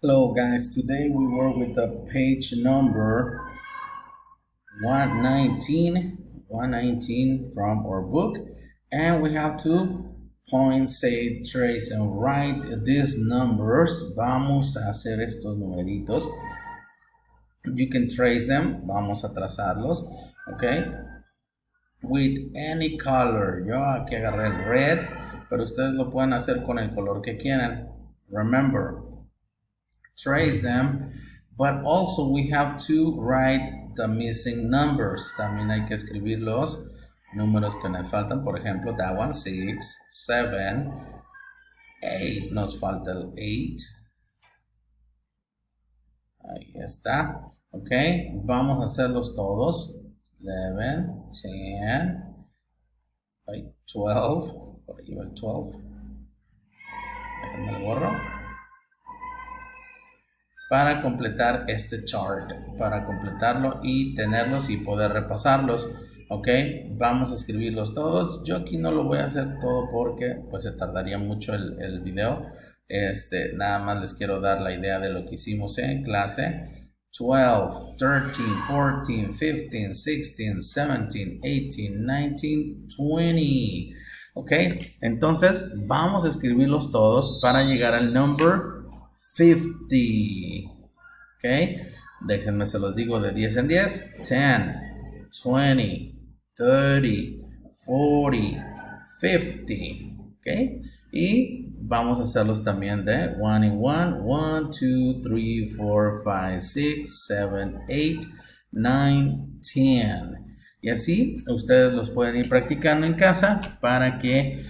Hello guys, today we work with the page number 119 from our book, and we have to point, say, trace and write these numbers. Vamos a hacer estos numeritos. You can trace them, vamos a trazarlos, okay, with any color. Yo aquí agarré el red, pero ustedes lo pueden hacer con el color que quieran. Remember, trace them, but also we have to write the missing numbers. También hay que escribir los números que nos faltan. Por ejemplo, that one, 6, 7, 8. Nos falta el 8. Ahí está. Ok, vamos a hacerlos todos. 11, 10, 12. Por ahí va el 12. Déjenme el borro. Para completar este chart, para completarlo y tenerlos y poder repasarlos. Ok, vamos a escribirlos todos. Yo aquí no lo voy a hacer todo porque pues se tardaría mucho el video. Nada más les quiero dar la idea de lo que hicimos en clase. 12, 13, 14, 15, 16, 17, 18, 19, 20. Ok, entonces vamos a escribirlos todos para llegar al number 50. Ok, déjenme se los digo de 10 en 10. 10, 20, 30, 40, 50. Ok, y vamos a hacerlos también de 1 en 1. 1, 2, 3, 4, 5, 6, 7, 8, 9, 10. Y así ustedes los pueden ir practicando en casa para que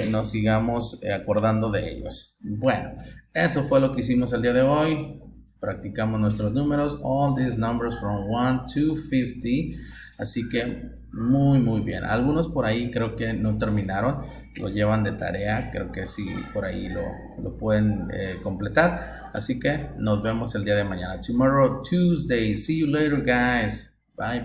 nos sigamos acordando de ellos. Bueno, eso fue lo que hicimos el día de hoy. Practicamos nuestros números. All these numbers from 1 to 50. Así que muy bien. Algunos por ahí creo que no terminaron. Lo llevan de tarea. Creo que sí, por ahí lo pueden completar. Así que nos vemos el día de mañana. Tomorrow, Tuesday. See you later, guys. Bye.